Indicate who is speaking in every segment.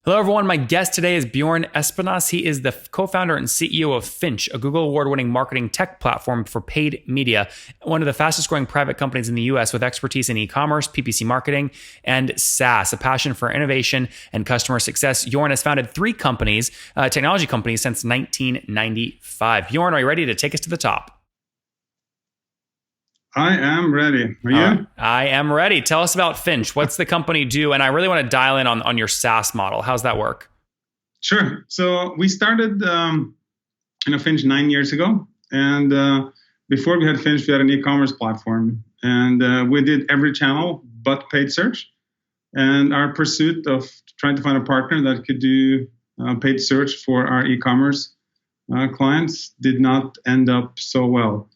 Speaker 1: Hello, everyone. My guest today is Bjorn Espenes. He is the co-founder and CEO of Finch, a Google award-winning marketing tech platform for paid media, one of the fastest growing private companies in the US with expertise in e-commerce, PPC marketing, and SaaS, a passion for innovation and customer success. Bjorn has founded three companies, technology companies, since 1995. Bjorn, are you ready to take us to the top?
Speaker 2: I am ready. Are you?
Speaker 1: I am ready. Tell us about Finch. What's the company do? And I really want to dial in on your SaaS model. How's that work?
Speaker 2: Sure. So we started Finch 9 years ago. And before we had Finch, we had an e-commerce platform. And we did every channel but paid search. And our pursuit of trying to find a partner that could do paid search for our e-commerce clients did not end up so well.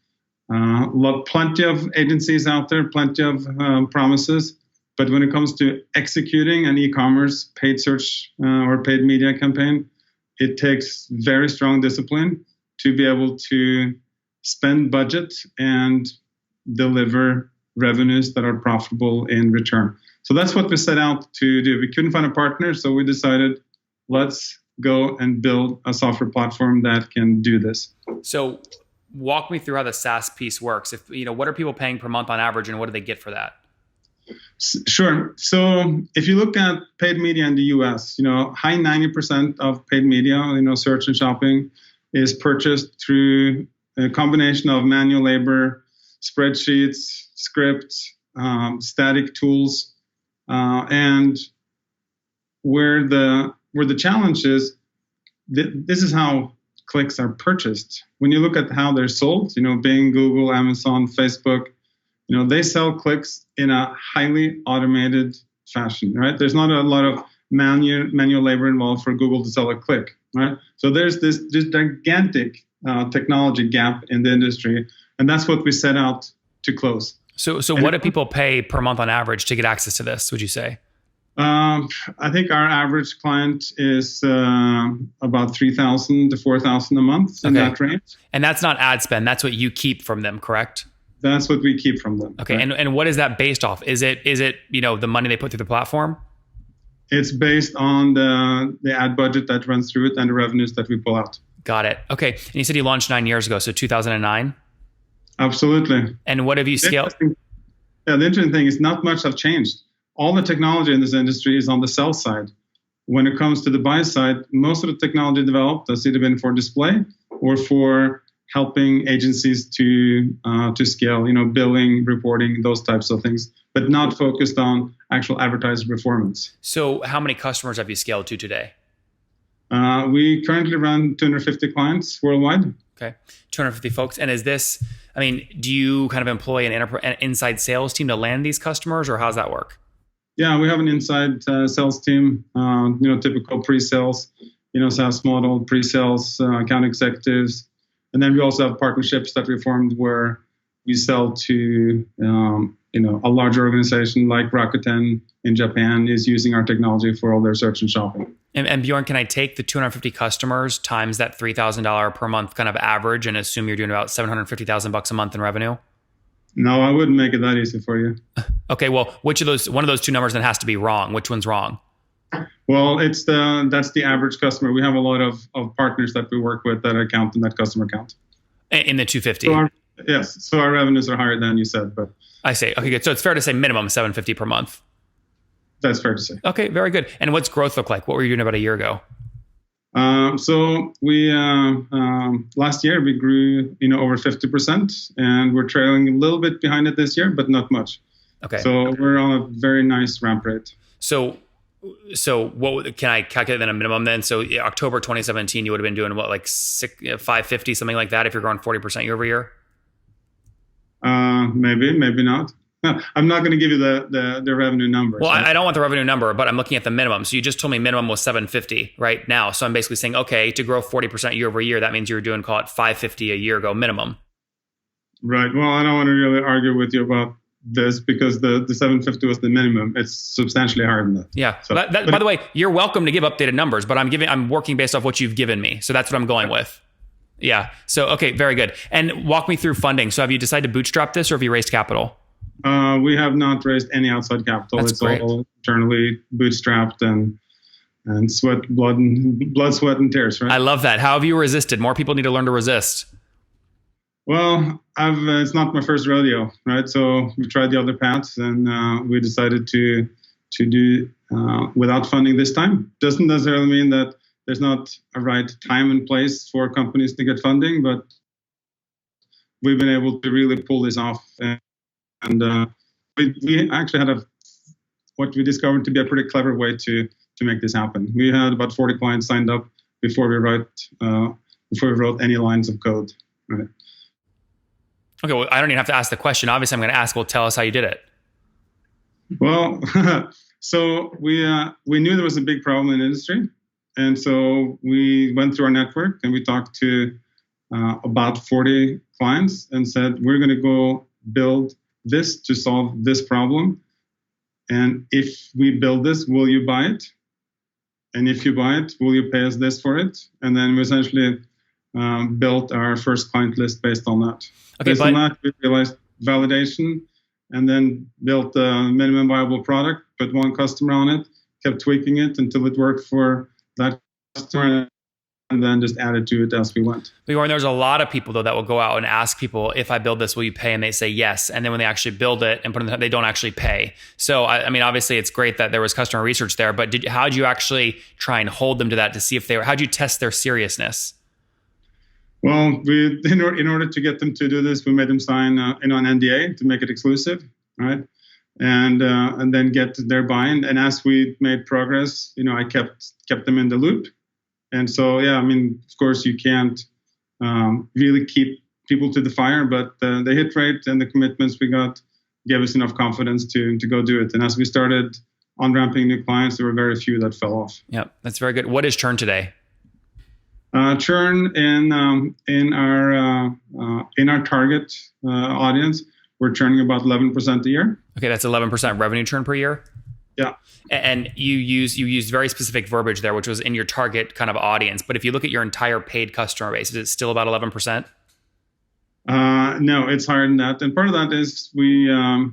Speaker 2: Plenty of agencies out there, plenty of promises, but when it comes to executing an e-commerce paid search or paid media campaign, it takes very strong discipline to be able to spend budget and deliver revenues that are profitable in return. So that's what we set out to do. We couldn't find a partner, so we decided, let's go and build a software platform that can do this.
Speaker 1: So walk me through how the SaaS piece works. What are people paying per month on average, and what do they get for that?
Speaker 2: Sure. So if you look at paid media in the US, high 90% of paid media, search and shopping is purchased through a combination of manual labor, spreadsheets, scripts, static tools, and where the challenge is, this is how clicks are purchased. When you look at how they're sold, Bing, Google, Amazon, Facebook, they sell clicks in a highly automated fashion, right? There's not a lot of manual labor involved for Google to sell a click, right? So there's this gigantic technology gap in the industry, and that's what we set out to close.
Speaker 1: So what do people pay per month on average to get access to this, would you say?
Speaker 2: I think our average client is about $3,000 to $4,000 a month in that range.
Speaker 1: And that's not ad spend. That's what you keep from them, correct?
Speaker 2: That's what we keep from them.
Speaker 1: Okay. Right? And what is that based off? Is it the money they put through the platform?
Speaker 2: It's based on the ad budget that runs through it and the revenues that we pull out.
Speaker 1: Got it. Okay. And you said you launched 9 years ago, so 2009?
Speaker 2: Absolutely.
Speaker 1: And what have you scaled?
Speaker 2: Yeah, the interesting thing is not much have changed. All the technology in this industry is on the sell side. When it comes to the buy side, most of the technology developed has either been for display or for helping agencies to scale, billing, reporting, those types of things, but not focused on actual advertiser performance.
Speaker 1: So how many customers have you scaled to today?
Speaker 2: We currently run 250 clients worldwide.
Speaker 1: Okay, 250 folks. And is this, do you kind of employ an inside sales team to land these customers, or how does that work?
Speaker 2: Yeah, we have an inside sales team, typical pre-sales, SaaS model, pre-sales, account executives. And then we also have partnerships that we formed where we sell to, a large organization like Rakuten in Japan is using our technology for all their search and shopping.
Speaker 1: And Bjorn, can I take the 250 customers times that $3,000 per month kind of average and assume you're doing about $750,000 a month in revenue?
Speaker 2: No, I wouldn't make it that easy for you.
Speaker 1: Okay, well, one of those two numbers then has to be wrong. Which one's wrong?
Speaker 2: Well, that's the average customer. We have a lot of partners that we work with that are counting that customer count.
Speaker 1: In the 250?
Speaker 2: So our revenues are higher than you said, but
Speaker 1: I see. Okay, good. So it's fair to say minimum $750 per month.
Speaker 2: That's fair to say.
Speaker 1: Okay, very good. And what's growth look like? What were you doing about a year ago?
Speaker 2: So we last year we grew over 50%, and we're trailing a little bit behind it this year, but not much. Okay. So we're on a very nice ramp rate.
Speaker 1: So what can I calculate then a minimum then? So October 2017, you would have been doing what, like 550, something like that, if you're growing 40% year over year?
Speaker 2: Maybe not. No, I'm not going to give you the revenue number.
Speaker 1: Well, I don't want the revenue number, but I'm looking at the minimum. So you just told me minimum was 750 right now. So I'm basically saying, okay, to grow 40% year over year, that means you were doing, call it 550 a year ago minimum.
Speaker 2: Right. Well, I don't want to really argue with you about this because the 750 was the minimum. It's substantially higher than that.
Speaker 1: Yeah. So, by the way, you're welcome to give updated numbers, but I'm working based off what you've given me. So that's what I'm going with. Yeah. So, okay, very good. And walk me through funding. So have you decided to bootstrap this, or have you raised capital?
Speaker 2: We have not raised any outside capital.
Speaker 1: That's
Speaker 2: it's
Speaker 1: great.
Speaker 2: all internally bootstrapped, and sweat, blood, sweat, and tears. Right.
Speaker 1: I love that. How have you resisted? More people need to learn to resist.
Speaker 2: Well, it's not my first rodeo, right? So we tried the other paths, and we decided to do without funding this time. Doesn't necessarily mean that there's not a right time and place for companies to get funding, but we've been able to really pull this off. And we actually had what we discovered to be a pretty clever way to make this happen. We had about 40 clients signed up before we wrote any lines of code. Right.
Speaker 1: Okay, well, I don't even have to ask the question. Obviously, I'm going to ask. Well, tell us how you did it.
Speaker 2: Well, so we knew there was a big problem in the industry, and so we went through our network and we talked to about 40 clients and said, we're going to go build this to solve this problem. And if we build this, will you buy it? And if you buy it, will you pay us this for it? And then we essentially built our first client list based on that.
Speaker 1: Okay,
Speaker 2: based on that, we realized validation and then built a minimum viable product, put one customer on it, kept tweaking it until it worked for that customer, and then just added to it as we went.
Speaker 1: Bjorn, there's a lot of people though that will go out and ask people, if I build this, will you pay? And they say yes. And then when they actually build it and put it in, they don't actually pay. So, I mean, obviously it's great that there was customer research there, but how did you actually try and hold them to that to see if how'd you test their seriousness?
Speaker 2: Well, in order to get them to do this, we made them sign an NDA to make it exclusive, right? And then get their buy-in. And as we made progress, I kept them in the loop. And so, yeah, I mean, of course, you can't really keep people to the fire, but the hit rate and the commitments we got gave us enough confidence to go do it. And as we started on-ramping new clients, there were very few that fell off.
Speaker 1: Yep, that's very good. What is churn today?
Speaker 2: Churn in our target audience, we're churning about 11% a year.
Speaker 1: Okay, that's 11% revenue churn per year.
Speaker 2: Yeah.
Speaker 1: And you used very specific verbiage there, which was in your target kind of audience. But if you look at your entire paid customer base, is it still about 11%?
Speaker 2: No, it's higher than that. And part of that is we're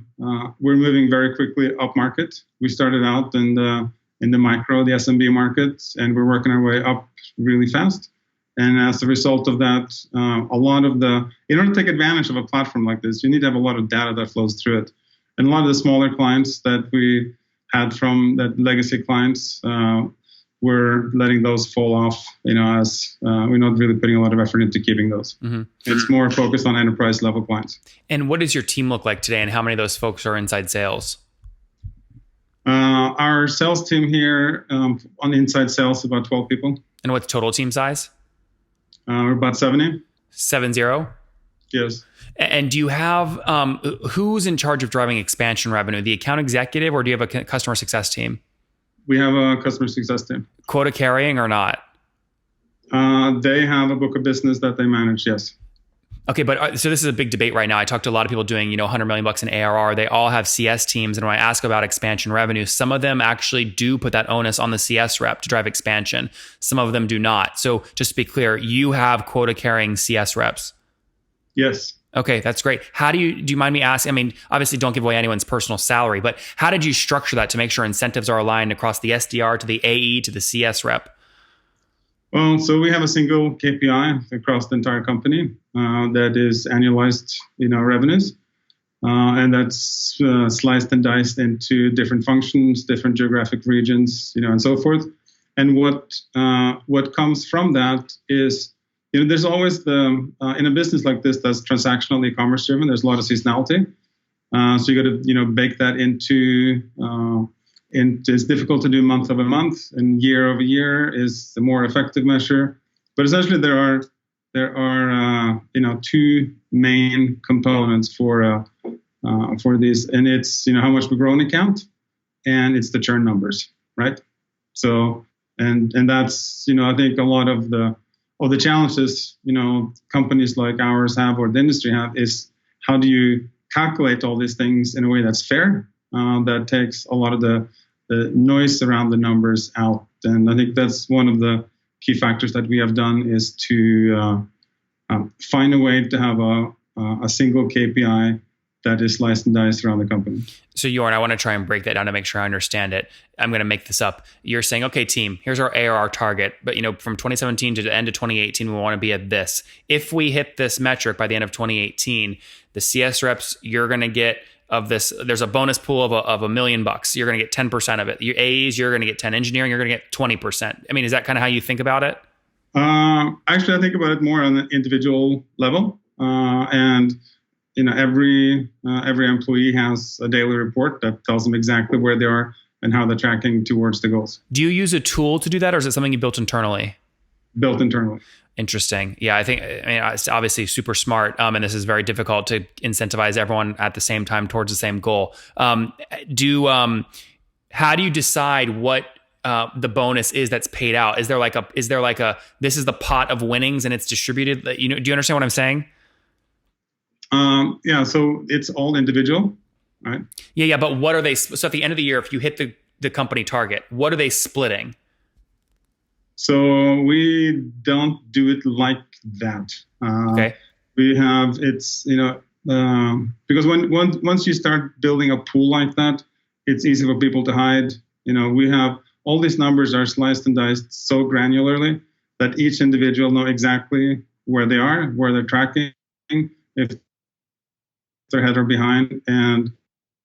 Speaker 2: moving very quickly up market. We started out in the micro, the SMB market, and we're working our way up really fast. And as a result of that, in order to take advantage of a platform like this, you need to have a lot of data that flows through it. And a lot of the smaller clients that we had from that legacy clients, we're letting those fall off, as we're not really putting a lot of effort into keeping those. Mm-hmm. It's more focused on enterprise level clients.
Speaker 1: And what does your team look like today, and how many of those folks are inside sales?
Speaker 2: Our sales team here on inside sales, about 12 people.
Speaker 1: And what's total team size?
Speaker 2: We're about 70.
Speaker 1: 70?
Speaker 2: Yes.
Speaker 1: And do you have, who's in charge of driving expansion revenue? The account executive, or do you have a customer success team?
Speaker 2: We have a customer success team.
Speaker 1: Quota carrying or not?
Speaker 2: They have a book of business that they manage, yes.
Speaker 1: Okay, but so this is a big debate right now. I talked to a lot of people doing, $100 million in ARR. They all have CS teams. And when I ask about expansion revenue, some of them actually do put that onus on the CS rep to drive expansion. Some of them do not. So just to be clear, you have quota carrying CS reps.
Speaker 2: Yes.
Speaker 1: Okay, that's great. Do you mind me asking? I mean, obviously don't give away anyone's personal salary, but how did you structure that to make sure incentives are aligned across the SDR to the AE to the CS rep?
Speaker 2: Well, so we have a single KPI across the entire company that is annualized, revenues. And that's sliced and diced into different functions, different geographic regions, and so forth. And what comes from that is, there's always in a business like this that's transactional e-commerce driven, there's a lot of seasonality. So you got to, bake that into, it's difficult to do month over month, and year over year is the more effective measure. But essentially there are two main components for these, and it's, how much we grow an account, and it's the churn numbers, right? So, and that's, I think a lot of the challenges, companies like ours have, or the industry have, is how do you calculate all these things in a way that's fair, that takes a lot of the noise around the numbers out. And I think that's one of the key factors that we have done, is to find a way to have a single KPI that is sliced and diced around the company.
Speaker 1: So Bjorn, I want to try and break that down to make sure I understand it. I'm going to make this up. You're saying, okay, team, here's our ARR target, but from 2017 to the end of 2018, we want to be at this. If we hit this metric by the end of 2018, the CS reps, you're going to get of this. There's a bonus pool of $1 million. You're going to get 10% of it. Your AEs, you're going to get 10. Engineering, you're going to get 20%. I mean, is that kind of how you think about it?
Speaker 2: Actually, I think about it more on an individual level, and every employee has a daily report that tells them exactly where they are and how they're tracking towards the goals.
Speaker 1: Do you use a tool to do that, or is it something you built internally?
Speaker 2: Built internally. Interesting.
Speaker 1: Yeah, I mean, it's obviously super smart, and this is very difficult to incentivize everyone at the same time towards the same goal. How do you decide what the bonus is that's paid out? Is there like a this is the pot of winnings and it's distributed? Do you understand what I'm saying?
Speaker 2: Yeah. So it's all individual, right?
Speaker 1: Yeah. But what are they? So at the end of the year, if you hit the company target, what are they splitting?
Speaker 2: So we don't do it like that.
Speaker 1: Okay.
Speaker 2: We have because once you start building a pool like that, it's easy for people to hide. We have all these numbers are sliced and diced so granularly that each individual know exactly where they are, where they're tracking, if they're ahead or behind, and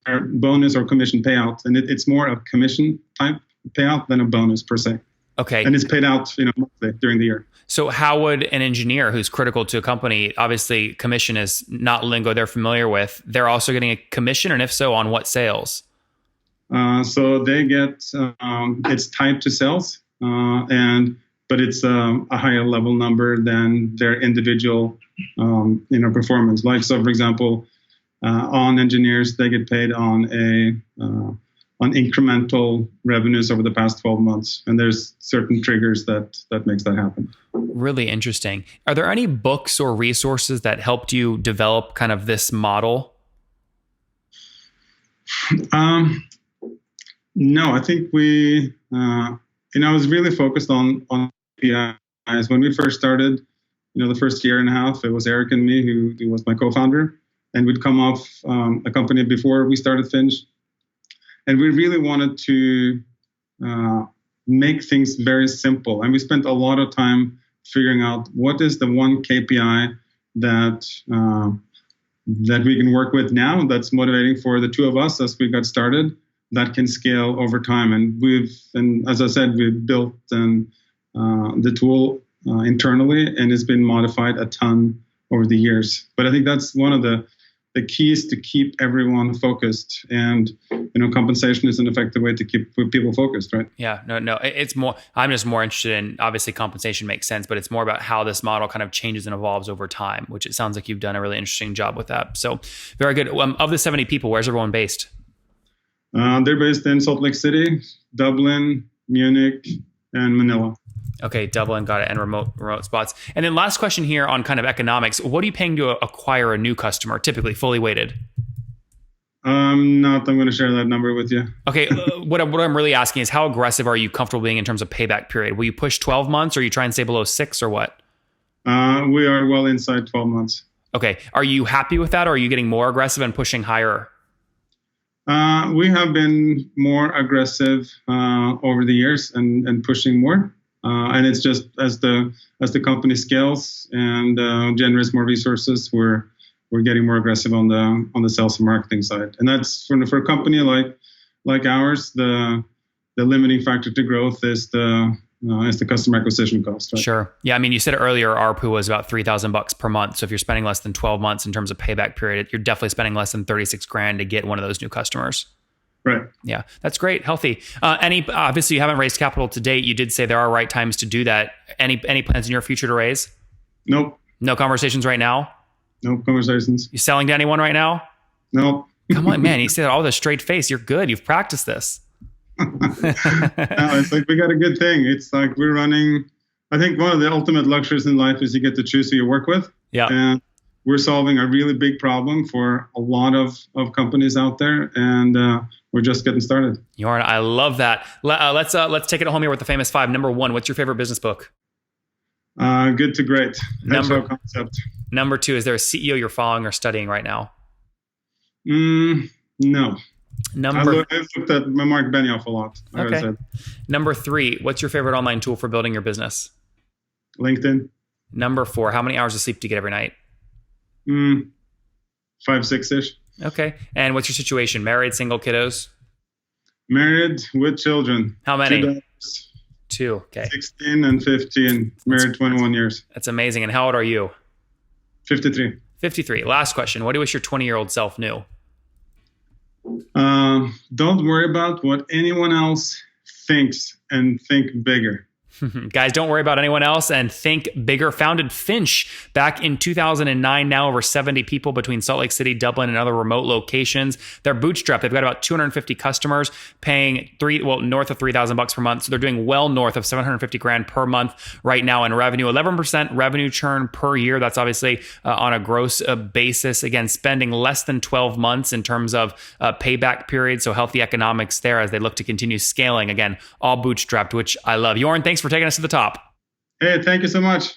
Speaker 2: our bonus or commission payout. And it's more a commission type payout than a bonus per se.
Speaker 1: Okay.
Speaker 2: And it's paid out, monthly during the year.
Speaker 1: So how would an engineer who's critical to a company, obviously commission is not lingo they're familiar with, they're also getting a commission, and if so, on what sales?
Speaker 2: So they get, it's tied to sales, but it's a higher level number than their individual, performance. Like, so for example, on engineers, they get paid on on incremental revenues over the past 12 months. And there's certain triggers that makes that happen.
Speaker 1: Really interesting. Are there any books or resources that helped you develop kind of this model?
Speaker 2: No, I think I was really focused on KPIs. When we first started, the first year and a half, it was Eric and me who was my co-founder. And we'd come off a company before we started Finch. And we really wanted to make things very simple. And we spent a lot of time figuring out what is the one KPI that we can work with now that's motivating for the two of us as we got started, that can scale over time. And as I said, we've built the tool internally, and it's been modified a ton over the years. But I think that's one of the keys to keep everyone focused, and compensation is an effective way to keep people focused, right?
Speaker 1: Yeah, no, it's more. I'm just more interested in, obviously compensation makes sense, but it's more about how this model kind of changes and evolves over time, which it sounds like you've done a really interesting job with that. So very good. Of the 70 people, where's everyone based?
Speaker 2: They're based in Salt Lake City, Dublin, Munich, and Manila.
Speaker 1: Okay, Dublin, got it, and remote spots. And then last question here on kind of economics. What are you paying to acquire a new customer, typically fully weighted?
Speaker 2: I'm going to share that number with you.
Speaker 1: Okay, what I'm really asking is how aggressive are you comfortable being in terms of payback period? Will you push 12 months, or you try and stay below 6, or what?
Speaker 2: We are well inside 12 months.
Speaker 1: Okay, are you happy with that, or are you getting more aggressive and pushing higher?
Speaker 2: We have been more aggressive over the years and pushing more. And it's just as the company scales and generates more resources, we're getting more aggressive on the sales and marketing side. And that's for a company like ours, the limiting factor to growth is the customer acquisition cost. Right?
Speaker 1: Sure. Yeah. I mean, you said earlier, ARPU was about $3,000 per month. So if you're spending less than 12 months in terms of payback period, you're definitely spending less than $36,000 to get one of those new customers.
Speaker 2: Right.
Speaker 1: Yeah, that's great. Healthy. Obviously you haven't raised capital to date. You did say there are right times to do that. Any plans in your future to raise?
Speaker 2: Nope.
Speaker 1: No conversations right now?
Speaker 2: No conversations.
Speaker 1: You selling to anyone right now?
Speaker 2: Nope.
Speaker 1: Come on, man. You said all with a straight face. You're good. You've practiced this.
Speaker 2: No, it's like we got a good thing. It's like we're running. I think one of the ultimate luxuries in life is you get to choose who you work with. Yeah. And we're solving a really big problem for a lot of companies out there, and we're just getting started.
Speaker 1: Bjorn, I love that. Let's take it home here with the famous 5. Number 1, what's your favorite business book?
Speaker 2: Good to Great.
Speaker 1: Number 2, is there a CEO you're following or studying right now?
Speaker 2: No.
Speaker 1: Number
Speaker 2: I looked at Mark Benioff a lot. Like I
Speaker 1: Okay.
Speaker 2: said,
Speaker 1: Number 3, what's your favorite online tool for building your business?
Speaker 2: LinkedIn.
Speaker 1: Number 4, how many hours of sleep do you get every night?
Speaker 2: 5, 6-ish.
Speaker 1: Okay. And what's your situation? Married, single, kiddos?
Speaker 2: Married with children.
Speaker 1: How many?
Speaker 2: 2 daughters,
Speaker 1: 2. Okay.
Speaker 2: 16 and 15. Married 21 years.
Speaker 1: That's amazing. And how old are you?
Speaker 2: 53.
Speaker 1: 53. Last question. What do you wish your 20-year-old self knew?
Speaker 2: Don't worry about what anyone else thinks and think bigger.
Speaker 1: Guys, don't worry about anyone else and think bigger. Founded Finch back in 2009, now over 70 people between Salt Lake City, Dublin, and other remote locations. They're bootstrapped. They've got about 250 customers paying north of $3,000 per month. So they're doing well north of 750 grand per month right now in revenue. 11% revenue churn per year. That's obviously on a gross basis. Again, spending less than 12 months in terms of payback period. So healthy economics there as they look to continue scaling. Again, all bootstrapped, which I love. Bjorn, thanks for taking us to the top.
Speaker 2: Hey, thank you so much.